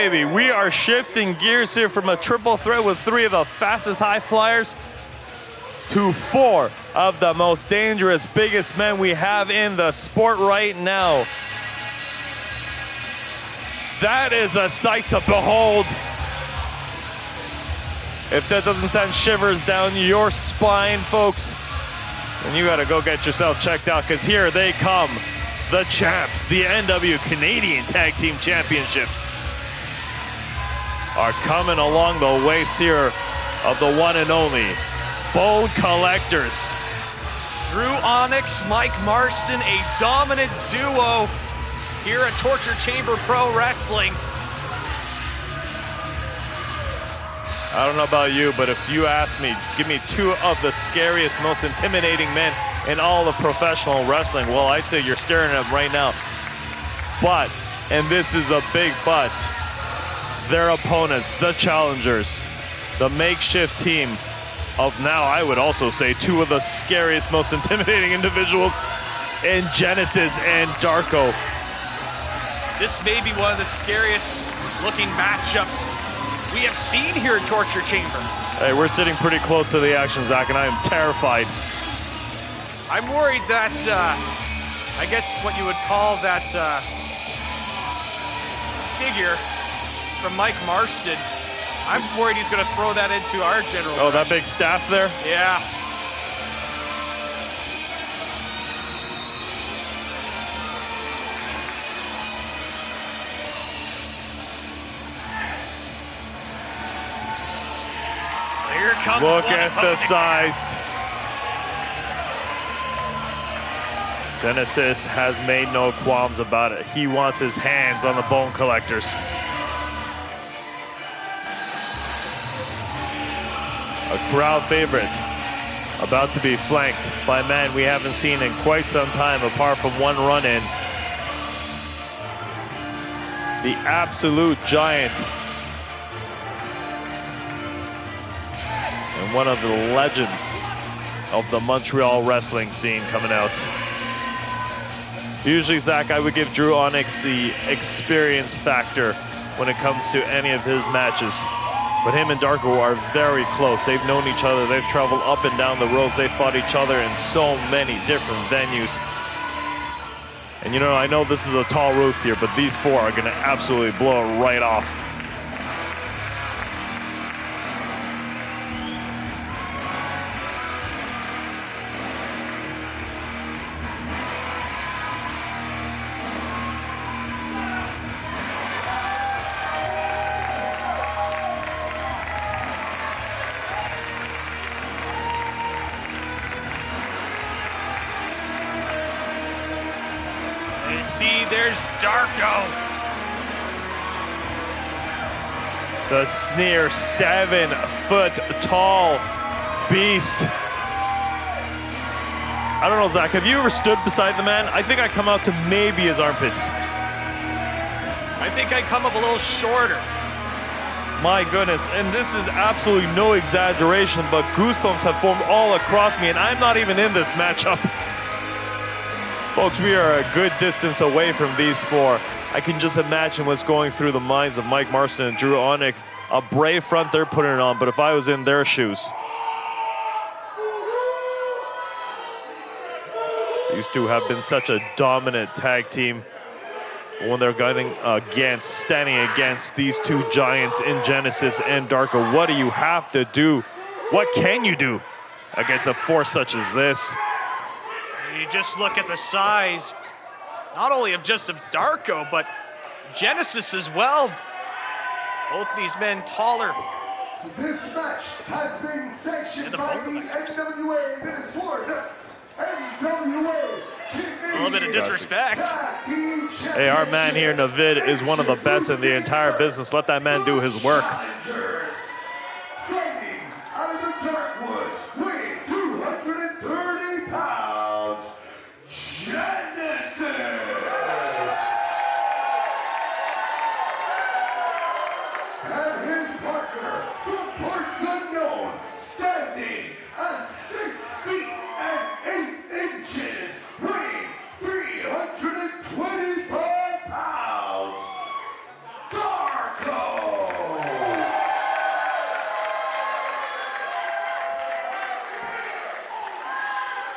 baby. We are shifting gears here from a triple threat with 3 of the fastest high flyers to 4 of the most dangerous, biggest men we have in the sport right now. That is a sight to behold. If that doesn't send shivers down your spine, folks, then you gotta go get yourself checked out, because here they come. The champs, the NW Canadian Tag Team Championships, are coming along the waist here of the one and only Bone Collectors. Dru Onyx, Mike Marston, a dominant duo here at Torture Chamber Pro Wrestling. I don't know about you, but if you ask me, give me 2 of the scariest, most intimidating men in all of professional wrestling, well, I'd say you're staring at them right now. But, and this is a big but, their opponents, the challengers, the makeshift team of now, I would also say, 2 of the scariest, most intimidating individuals in Genesis and Darrko. This may be one of the scariest looking matchups we have seen here at Torture Chamber. Hey, we're sitting pretty close to the action, Zach, and I am terrified. I'm worried that, I guess what you would call that figure from Mike Marston, I'm worried he's gonna throw that into our general Oh, direction. that big staff there? Yeah. Here comes Look at the size. Genesis has made no qualms about it. He wants his hands on the Bone Collectors. A crowd favorite, about to be flanked by men we haven't seen in quite some time, apart from one run-in. The absolute giant and one of the legends of the Montreal wrestling scene coming out. Usually, Zach, I would give Dru Onyx the experience factor when it comes to any of his matches. But him and Darrko are very close. They've known each other. They've traveled up and down the roads. They fought each other in so many different venues. And you know, I know this is a tall roof here, but these 4 are gonna absolutely blow it right off. See, there's Darrko. The sneer, 7-foot-tall beast. I don't know, Zach, have you ever stood beside the man? I think I come out to maybe his armpits. I think I come up a little shorter. My goodness, and this is absolutely no exaggeration, but goosebumps have formed all across me, and I'm not even in this matchup. Folks, we are a good distance away from these 4. I can just imagine what's going through the minds of Mike Marston and Dru Onyx. A brave front they're putting it on, but if I was in their shoes, these 2 have been such a dominant tag team. When they're standing against these 2 giants in Genesis and Darrko, what do you have to do? What can you do against a force such as this? You just look at the size, not only of Darrko, but Genesis as well. Both these men taller. So this match has been sanctioned by the NWA, and it is for the NWA Canadian A little bit of disrespect. Tag Team Hey, our man here, Navid, is one of the best in the entire business. Let that man do his work. Challengers, fighting out of the dark woods, weighing 230 pounds, Genesis! And his partner from parts unknown, standing at 6 feet and 8 inches, weighing 325 pounds, Darrko!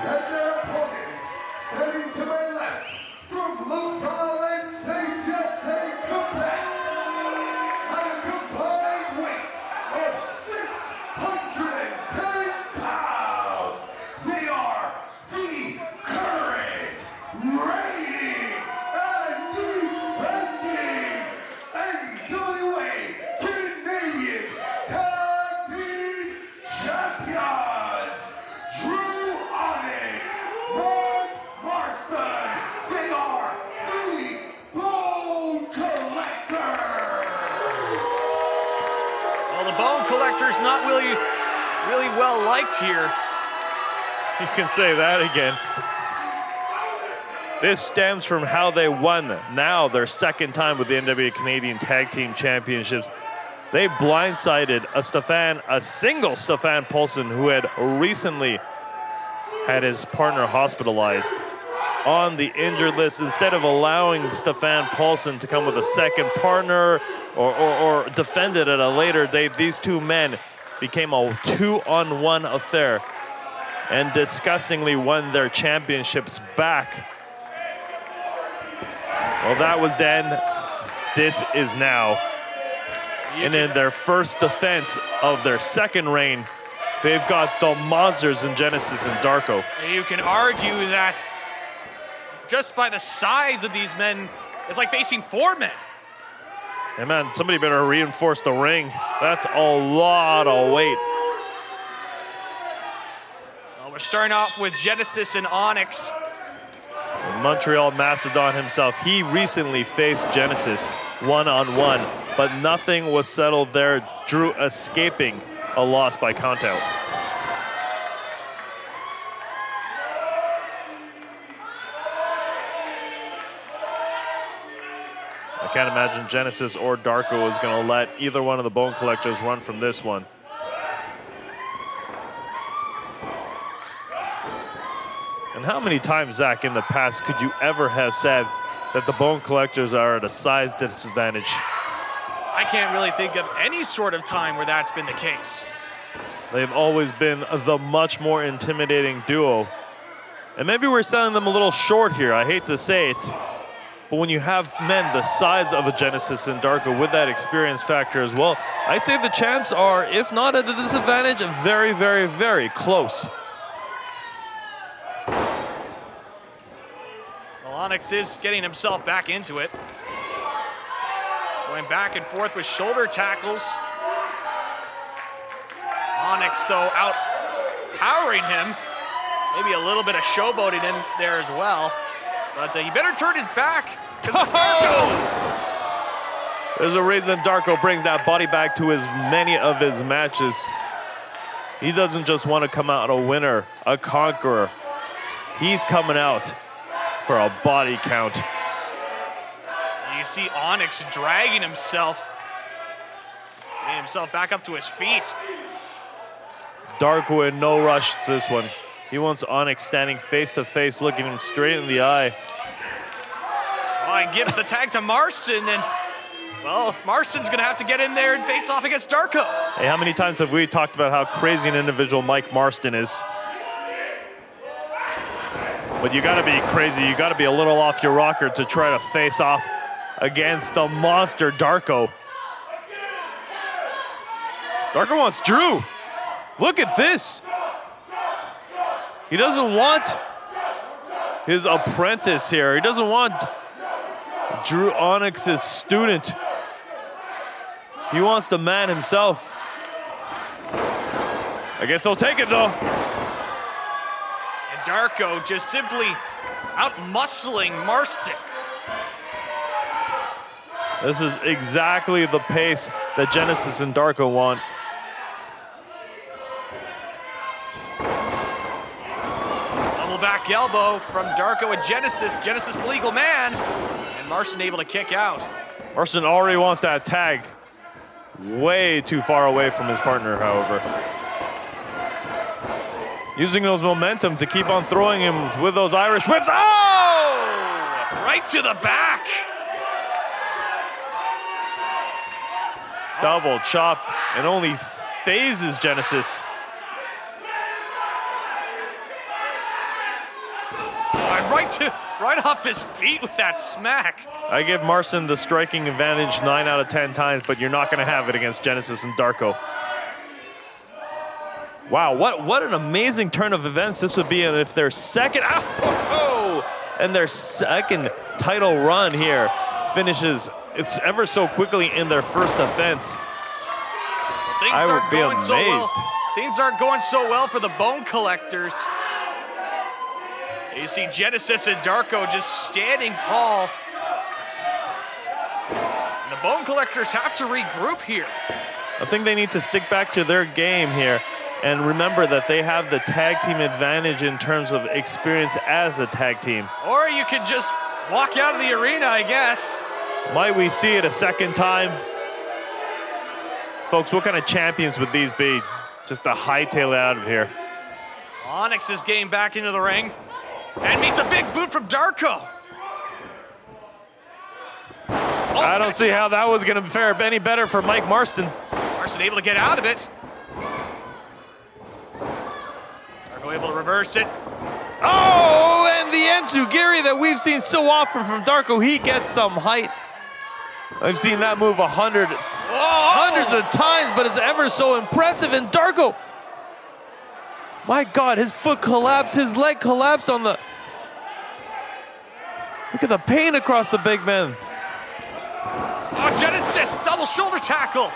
And their opponents, standing to my left, from Montreal, States, USA, Quebec, at a combined weight of 610 pounds, they are the current reigning and defending NWA Canadian Tag Team Champions, Dru Onyx, Marston. They are the Bone Collectors. Well, the Bone Collector's not really well liked here. You can say that again. This stems from how they won now their second time with the NWA Canadian Tag Team Championships. They blindsided a single Stefan Paulson, who had recently had his partner hospitalized, on the injured list. Instead of allowing Stefan Paulson to come with a second partner or defend it at a later date, these two men became a 2-on-1 affair and disgustingly won their championships back. Well, that was then. This is now. And in their first defense of their second reign, they've got the monsters in Genesis and Darrko. You can argue that just by the size of these men, it's like facing 4 men. Hey man, somebody better reinforce the ring. That's a lot of weight. Well, we're starting off with Genesis and Onyx. Montreal Macedon himself, he recently faced Genesis one-on-one, but nothing was settled there. Dru escaping a loss by countout. I can't imagine Genesis or Darrko is going to let either one of the Bone Collectors run from this one. And how many times, Zach, in the past could you ever have said that the Bone Collectors are at a size disadvantage? I can't really think of any sort of time where that's been the case. They've always been the much more intimidating duo. And maybe we're selling them a little short here, I hate to say it. But when you have men the size of a Genesis and Darrko with that experience factor as well, I'd say the champs are, if not at a disadvantage, very, very, very close. Well, Onyx is getting himself back into it. Going back and forth with shoulder tackles. Onyx, though, out powering him. Maybe a little bit of showboating in there as well. But he better turn his back, because it's Darrko. There's a reason Darrko brings that body back to as many of his matches. He doesn't just want to come out a winner, a conqueror. He's coming out for a body count. You see Onyx dragging himself, getting himself back up to his feet. Darrko in no rush to this one. He wants Onyx standing face to face, looking him straight in the eye. Oh, and gives the tag to Marston, and well, Marston's gonna have to get in there and face off against Darrko. Hey, how many times have we talked about how crazy an individual Mike Marston is? But you gotta be crazy, you gotta be a little off your rocker to try to face off against the monster Darrko. Darrko wants Dru. Look at this. He doesn't want his apprentice here. He doesn't want Dru Onyx's student. He wants the man himself. I guess he'll take it though. And Darrko just simply out-muscling Marston. This is exactly the pace that Genesis and Darrko want. Back elbow from Darrko and Genesis. Genesis legal man. And Marston able to kick out. Marston already wants that tag. Way too far away from his partner, however. Using those momentum to keep on throwing him with those Irish whips. Oh! Right to the back. Double chop and only phases Genesis. right off his feet with that smack. I give Marston the striking advantage 9 out of 10 times, but you're not going to have it against Genesis and Darrko. Wow, what an amazing turn of events this would be if their second, and their second title run here finishes it's ever so quickly in their first offense. Things I would aren't be going amazed. so well. Things aren't going so well for the Bone Collectors. You see Genesis and Darrko just standing tall. And the Bone Collectors have to regroup here. I think they need to stick back to their game here and remember that they have the tag team advantage in terms of experience as a tag team. Or you could just walk out of the arena, I guess. Might we see it a second time? Folks, what kind of champions would these be? Just to hightail it out of here. Onyx is getting back into the ring and meets a big boot from Darrko. I don't see how that was going to fare any better for Mike Marston. Marston able to get out of it. Darrko able to reverse it. Oh, and the enziguri that we've seen so often from Darrko, he gets some height. I've seen that move hundreds of times, but it's ever so impressive. And Darrko, my God, his foot collapsed, his leg collapsed on the... Look at the pain across the big man. Oh, Genesis, double shoulder tackle.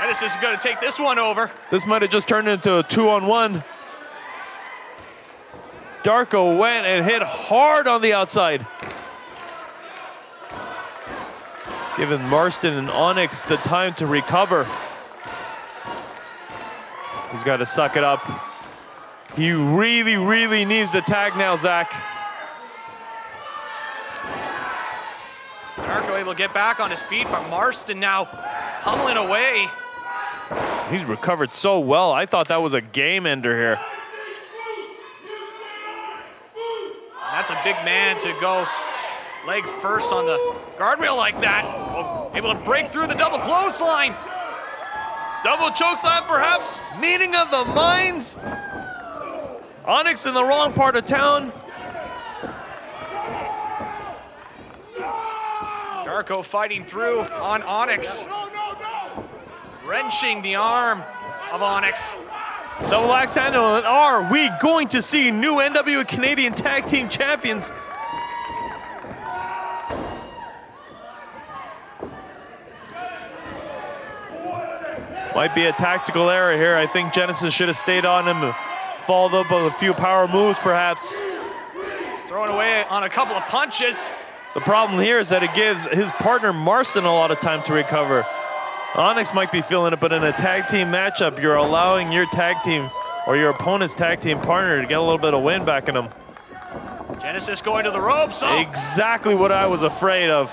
Genesis is going to take this one over. This might have just turned into a 2-on-1. Darrko went and hit hard on the outside, giving Marston and Onyx the time to recover. He's got to suck it up. He really, really needs the tag now, Zach. Darrko able to get back on his feet, but Marston now pummeling away. He's recovered so well. I thought that was a game ender here. That's a big man to go leg first on the guardrail like that. Oh, able to break through the double clothesline. Double chokeslam, perhaps? Meeting of the minds? Onyx in the wrong part of town. Darrko fighting through on Onyx. Wrenching the arm of Onyx. Double axe handle, and are we going to see new NWA Canadian Tag Team Champions? Might be a tactical error here. I think Genesis should have stayed on him, followed up with a few power moves perhaps. He's throwing away on a couple of punches. The problem here is that it gives his partner Marston a lot of time to recover. Onyx might be feeling it, but in a tag team matchup, you're allowing your tag team or your opponent's tag team partner to get a little bit of wind back in them. Genesis going to the ropes. Oh. Exactly what I was afraid of.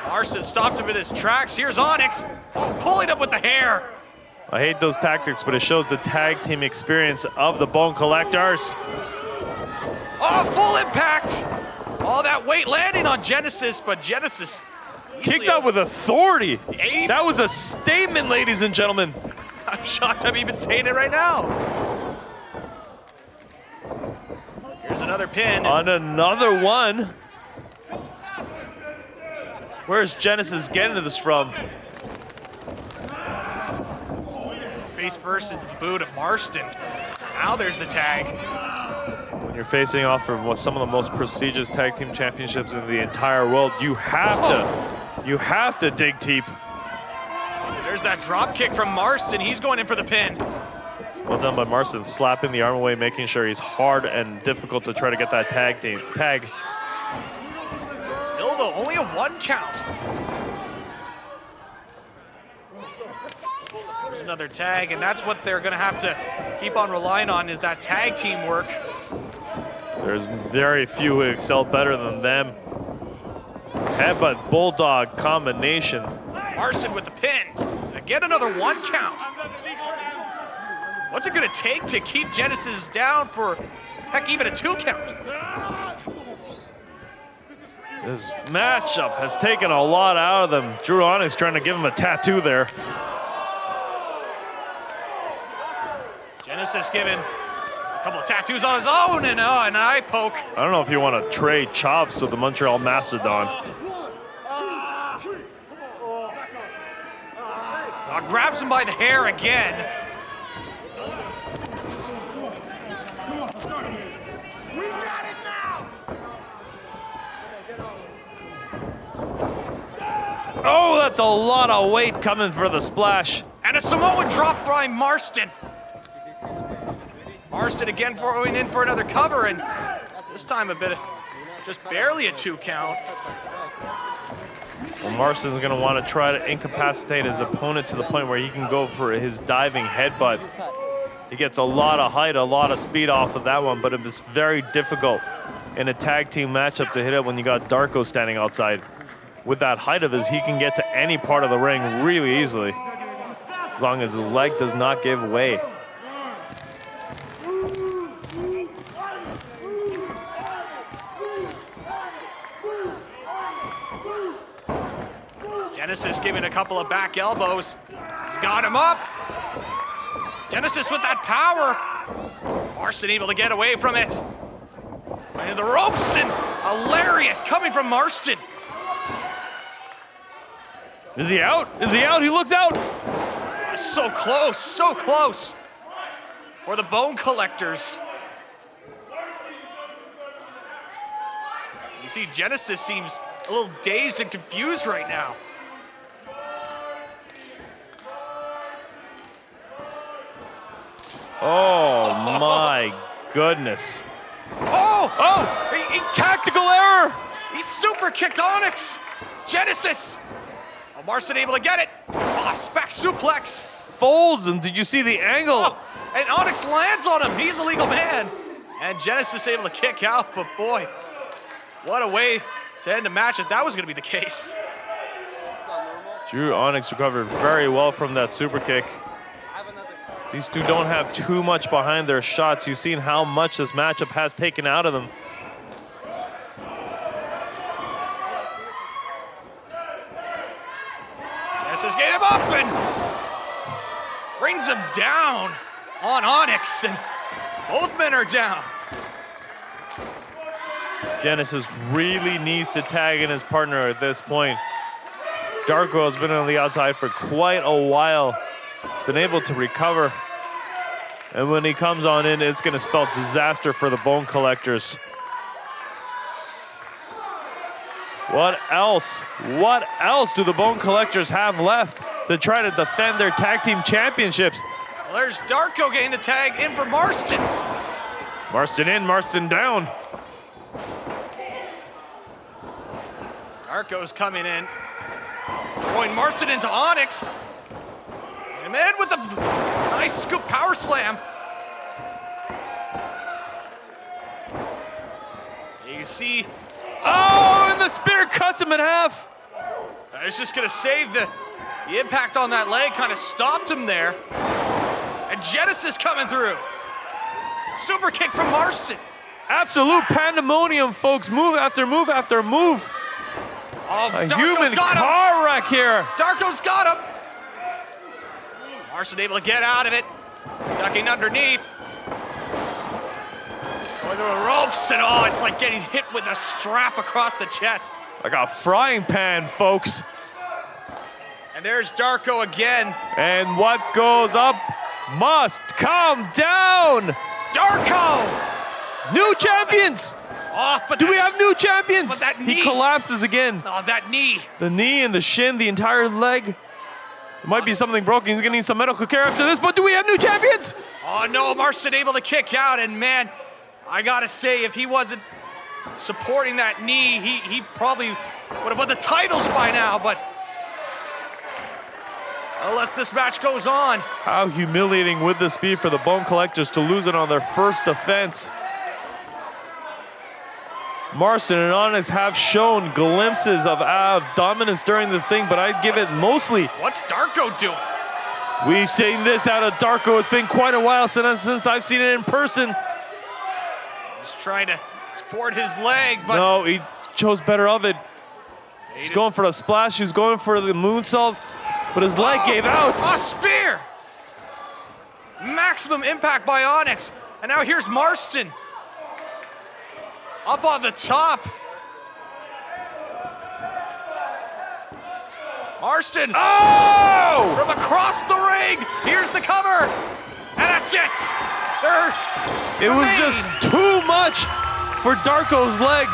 Marston stopped him in his tracks. Here's Onyx pulling him with the hair. I hate those tactics, but it shows the tag team experience of the Bone Collectors. Oh, full impact. All that weight landing on Genesis, but Genesis kicked out with authority. Eight. That was a statement, ladies and gentlemen. I'm shocked I'm even saying it right now. Here's another pin. On another one. Where's Genesis getting this from? Face first into the boot of Marston. Now there's the tag. When you're facing off for some of the most prestigious tag team championships in the entire world, you have to dig deep. There's that drop kick from Marston. He's going in for the pin. Well done by Marston, slapping the arm away, making sure he's hard and difficult to try to get that tag. Still though, only a 1 count. There's another tag, and that's what they're gonna have to keep on relying on is that tag team work. There's very few who excel better than them. Headbutt Bulldog combination. Marston with the pin. Again, another 1 count. What's it gonna take to keep Genesis down for, heck, even a 2 count? This matchup has taken a lot out of them. Dru Onyx trying to give him a tattoo there. Genesis giving a Couple of tattoos on his own and an eye poke. I don't know if you want to trade chops with the Montreal Mastodon. Grabs him by the hair again. Oh, that's a lot of weight coming for the splash. And a Samoan drop by Marston. Marston again going in for another cover, and this time a bit of just barely a 2 count. Well, Marston's going to want to try to incapacitate his opponent to the point where he can go for his diving headbutt. He gets a lot of height, a lot of speed off of that one, but it's very difficult in a tag team matchup to hit it when you got Darrko standing outside. With that height of his, he can get to any part of the ring really easily, as long as his leg does not give way. Genesis giving a couple of back elbows. He's got him up. Genesis with that power. Marston able to get away from it. And the ropes, and a lariat coming from Marston. Is he out? Is he out? He looks out. So close, so close for the Bone Collectors. You see, Genesis seems a little dazed and confused right now. Oh my goodness. Oh! He tactical error. He super kicked Onyx. Genesis. Oh, Marston able to get it. Oh, spec suplex. Folds him. Did you see the angle? Oh, and Onyx lands on him. He's a legal man. And Genesis able to kick out, but boy, what a way to end the match if that was going to be the case. Dru Onyx recovered very well from that super kick. These two don't have too much behind their shots. You've seen how much this matchup has taken out of them. Genesis get him up and brings him down on Onyx, and both men are down. Genesis really needs to tag in his partner at this point. Darrko has been on the outside for quite a while, been able to recover. And when he comes on in, it's going to spell disaster for the Bone Collectors. What else? What else do the Bone Collectors have left to try to defend their tag team championships? Well, there's Darrko getting the tag in for Marston. Marston in, Marston down. Darrko's coming in. Throwing Marston into Onyx. And in with a nice scoop power slam. You see. Oh, and the spear cuts him in half. I was just going to say the impact on that leg kind of stopped him there. And Genesis coming through. Super kick from Marston. Absolute pandemonium, folks. Move after move after move. Oh, A Darrko's human got him. car wreck here. Darrko's got him. Marston able to get out of it. Ducking underneath. Going through the ropes, and oh, it's like getting hit with a strap across the chest. Like a frying pan, folks. And there's Darrko again. And what goes up must come down. Darrko! New champions. Oh, but Do we have new champions? But that knee. He collapses again. Oh, that knee. The knee and the shin, the entire leg. There might be something broken. He's gonna need some medical care after this, but do we have new champions? Oh no, Marston able to kick out, and man, I gotta say, if he wasn't supporting that knee, he probably would have won the titles by now, but unless this match goes on. How humiliating would this be for the Bone Collectors to lose it on their first defense? Marston and Onyx have shown glimpses of dominance during this thing, but I'd give it mostly. What's Darrko doing? We've seen this out of Darrko. It's been quite a while since I've seen it in person. He's trying to support his leg, but No, he chose better of it. He's going for the splash. He's going for the moonsault, but his leg gave out. A spear! Maximum impact by Onyx. And now here's Marston. Up on the top. Marston. Oh! From across the ring. Here's the cover. And that's it. It was just too much for Darrko's leg.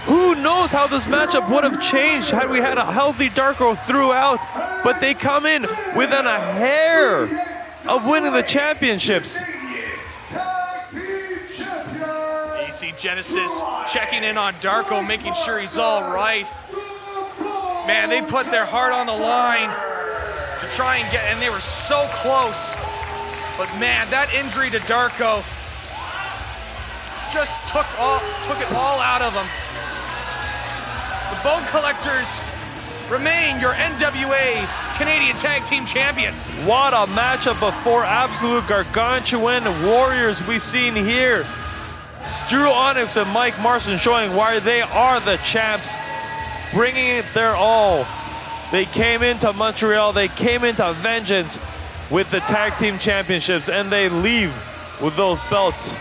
Who knows how this matchup would have changed had we had a healthy Darrko throughout, but they come in within a hair of winning the championships. AC Genesis checking in on Darrko, making sure he's all right. Man, they put their heart on the line to try and get, and they were so close. But man, that injury to Darrko just took it all out of him. The Bone Collectors remain your NWA Canadian Tag Team Champions. What a matchup of four absolute gargantuan warriors we've seen here. Dru Onyx and Mike Marston showing why they are the champs, bringing it their all. They came into Montreal, they came into vengeance with the Tag Team Championships, and they leave with those belts.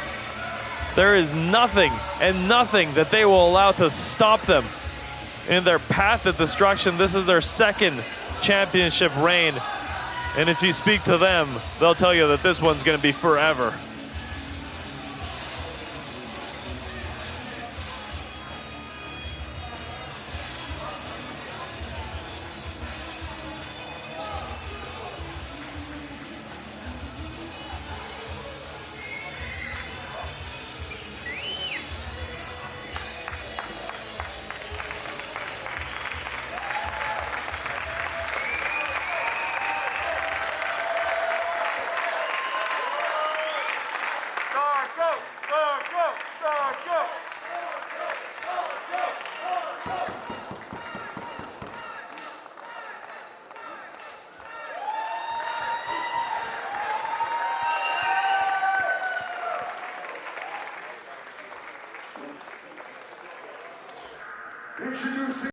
There is nothing and nothing that they will allow to stop them in their path of destruction. This is their second championship reign, and if you speak to them, they'll tell you that this one's going to be forever. Introducing